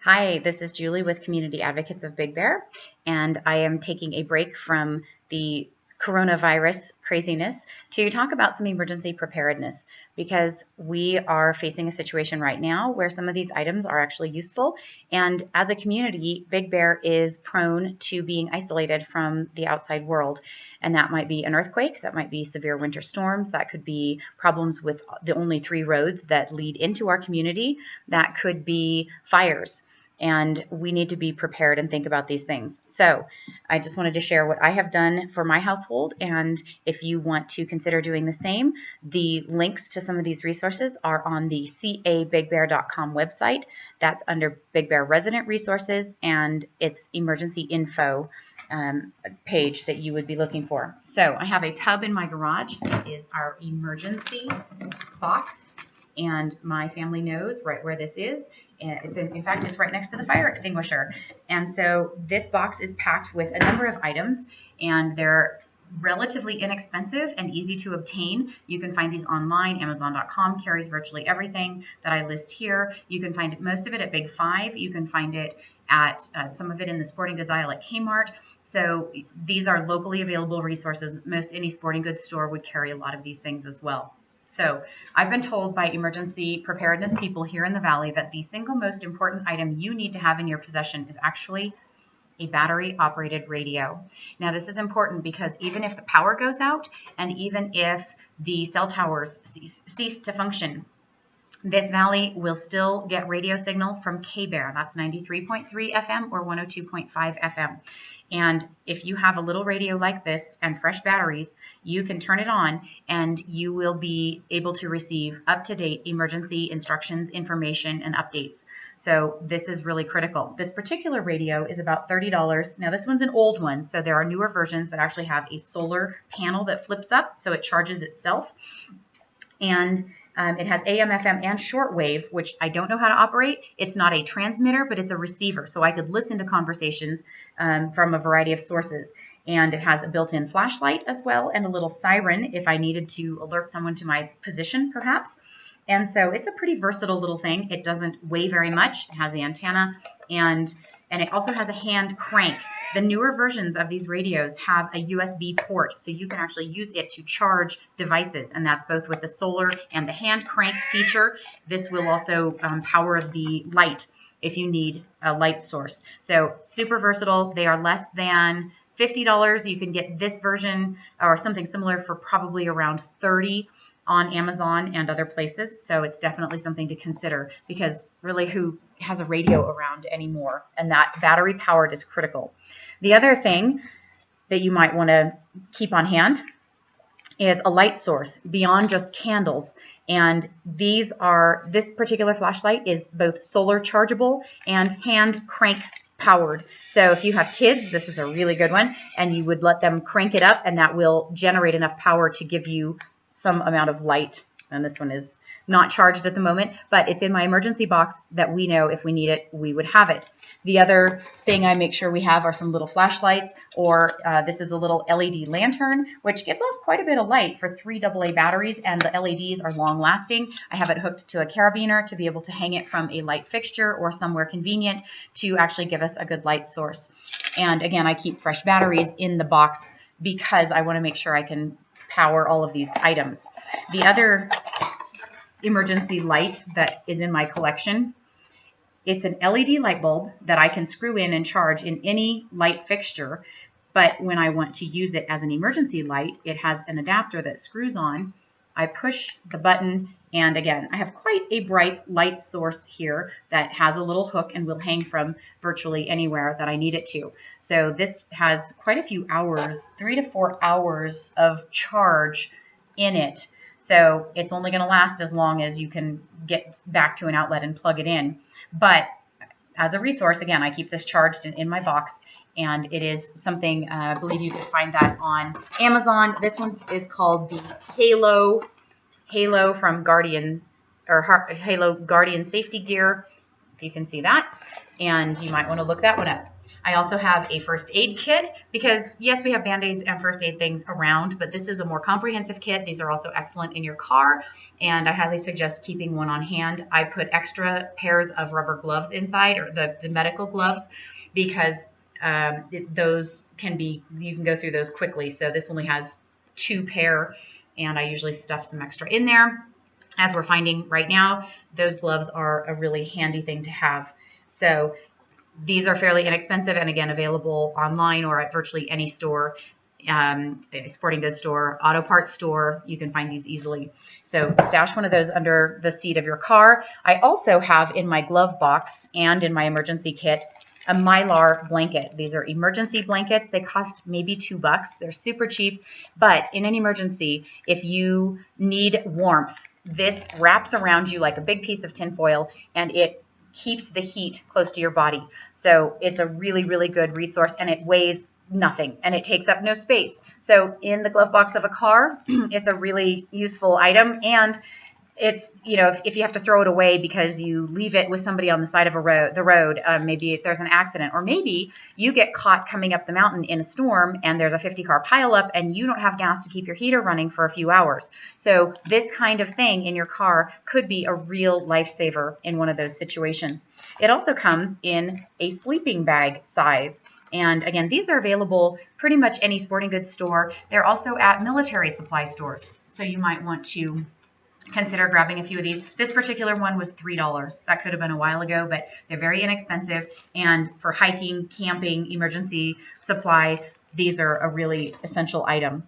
Hi, this is Julie with Community Advocates of Big Bear, and I am taking a break from the coronavirus craziness to talk about some emergency preparedness because we are facing a situation right now where some of these items are actually useful. And as a community, Big Bear is prone to being isolated from the outside world. And that might be an earthquake, that might be severe winter storms, that could be problems with the only 3 roads that lead into our community, that could be fires. And we need to be prepared and think about these things. So I just wanted to share what I have done for my household. And if you want to consider doing the same, the links to some of these resources are on the cabigbear.com website. That's under Big Bear Resident Resources, and it's emergency info page that you would be looking for. So I have a tub in my garage. It is our emergency box, and my family knows right where this is. In fact, it's right next to the fire extinguisher. And so this box is packed with a number of items, and they're relatively inexpensive and easy to obtain. You can find these online. Amazon.com carries virtually everything that I list here. You can find most of it at Big Five. You can find it at some of it in the sporting goods aisle at Kmart. So these are locally available resources. Most any sporting goods store would carry a lot of these things as well. So I've been told by emergency preparedness people here in the Valley that the single most important item you need to have in your possession is actually a battery-operated radio. Now, this is important because even if the power goes out and even if the cell towers cease to function, this valley will still get radio signal from K-Bear. That's 93.3 FM or 102.5 FM. And if you have a little radio like this and fresh batteries, you can turn it on and you will be able to receive up-to-date emergency instructions, information, and updates. So this is really critical. This particular radio is about $30. Now this one's an old one, so there are newer versions that actually have a solar panel that flips up so it charges itself. And it has AM, FM, and shortwave, which I don't know how to operate. It's not a transmitter, but it's a receiver. So I could listen to conversations from a variety of sources. And it has a built-in flashlight as well and a little siren if I needed to alert someone to my position, perhaps. And so it's a pretty versatile little thing. It doesn't weigh very much. It has the antenna, and it also has a hand crank. The newer versions of these radios have a USB port, so you can actually use it to charge devices, and that's both with the solar and the hand crank feature. This will also power the light if you need a light source. So super versatile. They are less than $50. You can get this version or something similar for probably around $30 on Amazon and other places. So it's definitely something to consider because really who has a radio around anymore? And that battery powered is critical. The other thing that you might want to keep on hand is a light source beyond just candles. And this particular flashlight is both solar chargeable and hand crank powered. So if you have kids, this is a really good one, and you would let them crank it up and that will generate enough power to give you some amount of light. And this one is not charged at the moment, but it's in my emergency box that we know if we need it, we would have it. The other thing I make sure we have are some little flashlights, or this is a little LED lantern, which gives off quite a bit of light for 3 AA batteries, and the LEDs are long lasting. I have it hooked to a carabiner to be able to hang it from a light fixture or somewhere convenient to actually give us a good light source. And again, I keep fresh batteries in the box because I want to make sure I can power all of these items. The other emergency light that is in my collection, it's an LED light bulb that I can screw in and charge in any light fixture, but when I want to use it as an emergency light, it has an adapter that screws on. I push the button, and again, I have quite a bright light source here that has a little hook and will hang from virtually anywhere that I need it to. So this has quite a few hours, 3 to 4 hours of charge in it. So it's only going to last as long as you can get back to an outlet and plug it in. But as a resource, again, I keep this charged in my box, and it is something, I believe you could find that on Amazon. This one is called the Halo from Guardian, or Halo Guardian Safety Gear, if you can see that. And you might want to look that one up. I also have a first aid kit because, yes, we have Band-Aids and first aid things around, but this is a more comprehensive kit. These are also excellent in your car, and I highly suggest keeping one on hand. I put extra pairs of rubber gloves inside, or the medical gloves, because those can be, you can go through those quickly. So this only has 2 pair, and I usually stuff some extra in there. As we're finding right now, those gloves are a really handy thing to have. So these are fairly inexpensive, and again, available online or at virtually any store, sporting goods store, auto parts store. You can find these easily. So stash one of those under the seat of your car. I also have in my glove box and in my emergency kit a Mylar blanket. These are emergency blankets. They cost maybe $2. They're super cheap, but in an emergency, if you need warmth, this wraps around you like a big piece of tinfoil, and it keeps the heat close to your body. So it's a really, really good resource, and it weighs nothing, and it takes up no space. So in the glove box of a car, it's a really useful item. And it's, you know, if you have to throw it away because you leave it with somebody on the side of the road, maybe if there's an accident, or maybe you get caught coming up the mountain in a storm and there's a 50-car pileup and you don't have gas to keep your heater running for a few hours. So this kind of thing in your car could be a real lifesaver in one of those situations. It also comes in a sleeping bag size. And again, these are available pretty much any sporting goods store. They're also at military supply stores. So you might want to consider grabbing a few of these. This particular one was $3. That could have been a while ago, but they're very inexpensive. And for hiking, camping, emergency supply, these are a really essential item.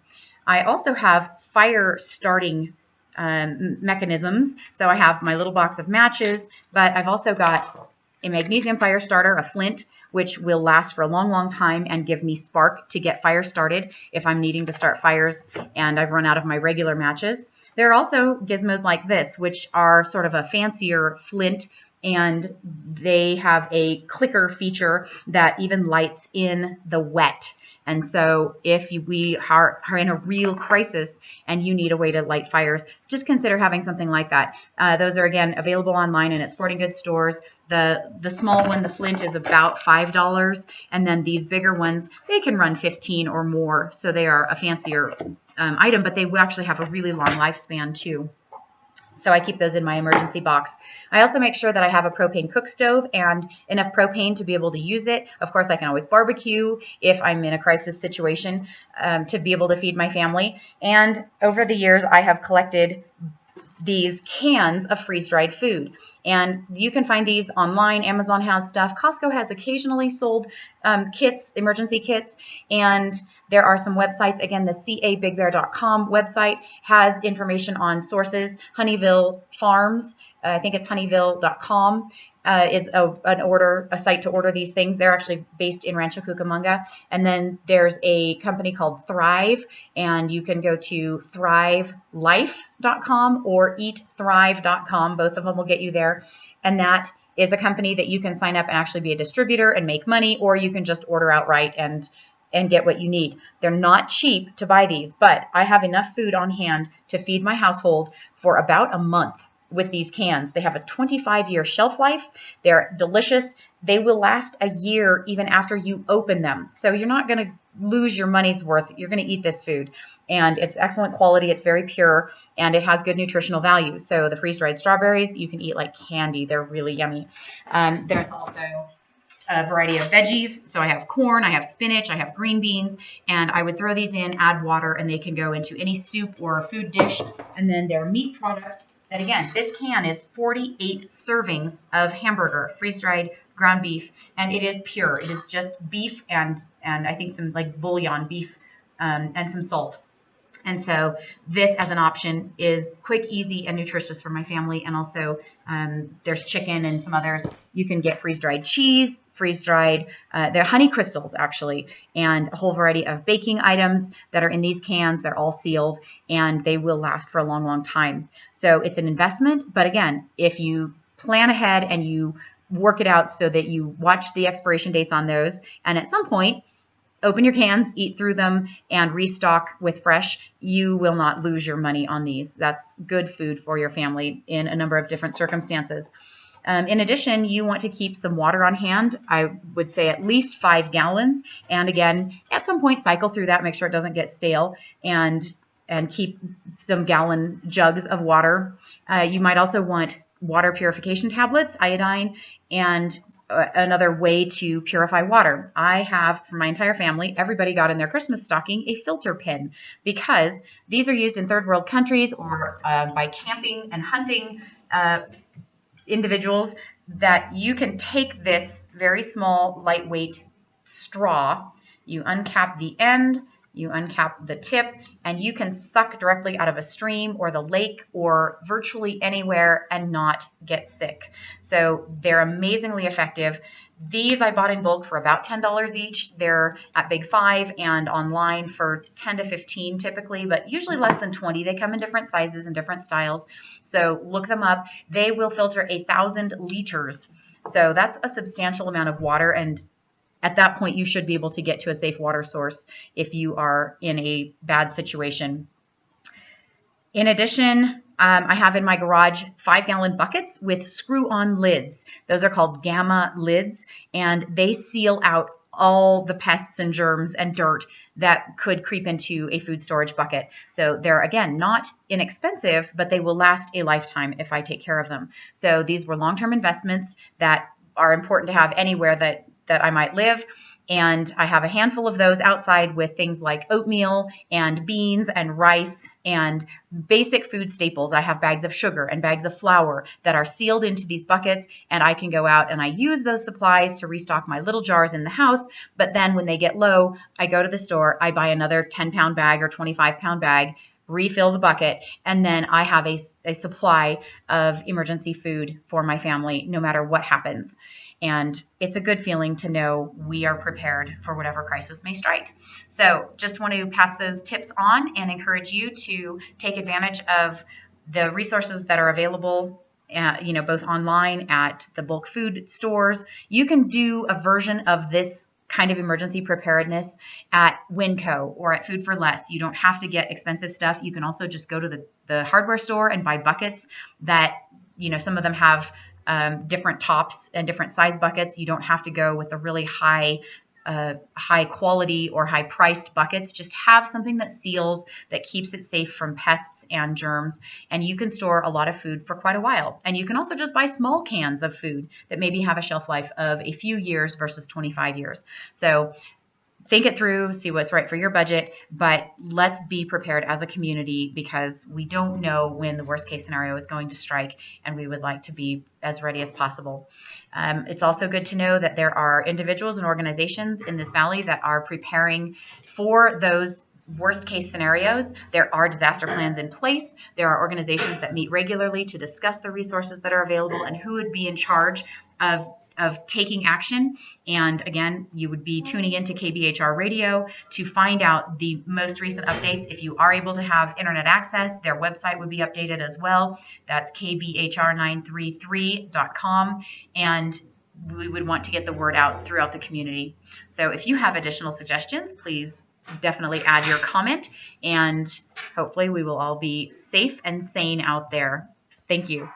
I also have fire starting mechanisms. So I have my little box of matches, but I've also got a magnesium fire starter, a flint, which will last for a long, long time and give me spark to get fire started if I'm needing to start fires and I've run out of my regular matches. There are also gizmos like this, which are sort of a fancier flint, and they have a clicker feature that even lights in the wet. And so if we are in a real crisis and you need a way to light fires, just consider having something like that. Those are, again, available online and at sporting goods stores. The small one, the flint, is about $5, and then these bigger ones, they can run $15 or more. So they are a fancier item, but they will actually have a really long lifespan too. So I keep those in my emergency box. I also make sure that I have a propane cook stove and enough propane to be able to use it. Of course, I can always barbecue if I'm in a crisis situation to be able to feed my family. And over the years, I have collected these cans of freeze-dried food. And you can find these online. Amazon has stuff. Costco has occasionally sold kits, emergency kits. And there are some websites. Again, the cabigbear.com website has information on sources. Honeyville Farms, I think it's honeyville.com, is a site to order these things. They're actually based in Rancho Cucamonga. And then there's a company called Thrive, and you can go to thrivelife.com or eatthrive.com. Both of them will get you there. And that is a company that you can sign up and actually be a distributor and make money, or you can just order outright and get what you need. They're not cheap to buy these, but I have enough food on hand to feed my household for about a month with these cans. They have a 25-year shelf life. They're delicious. They will last a year even after you open them. So you're not going to lose your money's worth. You're going to eat this food. And it's excellent quality. It's very pure, and it has good nutritional value. So the freeze-dried strawberries, you can eat like candy. They're really yummy. There's also a variety of veggies. So I have corn, I have spinach, I have green beans, and I would throw these in, add water, and they can go into any soup or food dish. And then there are meat products. And again, this can is 48 servings of hamburger, freeze-dried ground beef, and it is pure. It is just beef and I think some like bouillon beef and some salt. And so this as an option is quick, easy, and nutritious for my family. And also there's chicken and some others. You can get freeze-dried cheese, freeze-dried, they're honey crystals actually, and a whole variety of baking items that are in these cans. They're all sealed and they will last for a long, long time. So it's an investment. But again, if you plan ahead and you work it out so that you watch the expiration dates on those, and at some point, open your cans, eat through them, and restock with fresh, you will not lose your money on these. That's good food for your family in a number of different circumstances. In addition, you want to keep some water on hand. I would say at least 5 gallons. And again, at some point, cycle through that, make sure it doesn't get stale, and keep some gallon jugs of water. You might also want water purification tablets, iodine, and another way to purify water. I have, for my entire family, everybody got in their Christmas stocking a filter pen, because these are used in third world countries or by camping and hunting individuals, that you can take this very small, lightweight straw, you uncap the end, you uncap the tip, and you can suck directly out of a stream or the lake or virtually anywhere and not get sick. So they're amazingly effective. These I bought in bulk for about $10 each. They're at Big Five and online for 10 to 15 typically, but usually less than 20. They come in different sizes and different styles. So look them up. They will filter 1,000 liters. So that's a substantial amount of water. And at that point, you should be able to get to a safe water source if you are in a bad situation. In addition, I have in my garage 5-gallon buckets with screw-on lids. Those are called Gamma lids, and they seal out all the pests and germs and dirt that could creep into a food storage bucket. So they're, again, not inexpensive, but they will last a lifetime if I take care of them. So these were long-term investments that are important to have anywhere that I might live. And I have a handful of those outside with things like oatmeal and beans and rice and basic food staples. I have bags of sugar and bags of flour that are sealed into these buckets, and I can go out and I use those supplies to restock my little jars in the house. But then when they get low, I go to the store, I buy another 10-pound bag or 25-pound bag, refill the bucket, and then I have a supply of emergency food for my family no matter what happens. And it's a good feeling to know we are prepared for whatever crisis may strike. So just want to pass those tips on and encourage you to take advantage of the resources that are available, both online at the bulk food stores. You can do a version of this kind of emergency preparedness at Winco or at Food for Less. You don't have to get expensive stuff. You can also just go to the hardware store and buy buckets that, some of them have different tops and different size buckets. You don't have to go with the really high quality or high priced buckets. Just have something that seals, that keeps it safe from pests and germs, and you can store a lot of food for quite a while. And you can also just buy small cans of food that maybe have a shelf life of a few years versus 25 years. So think it through, see what's right for your budget, but let's be prepared as a community, because we don't know when the worst case scenario is going to strike, and we would like to be as ready as possible. It's also good to know that there are individuals and organizations in this valley that are preparing for those worst case scenarios. There are disaster plans in place. There are organizations that meet regularly to discuss the resources that are available and who would be in charge of taking action. And again, you would be tuning into KBHR radio to find out the most recent updates. If you are able to have internet access, their website would be updated as well. That's kbhr933.com. And we would want to get the word out throughout the community. So if you have additional suggestions, please definitely add your comment, and hopefully we will all be safe and sane out there. Thank you.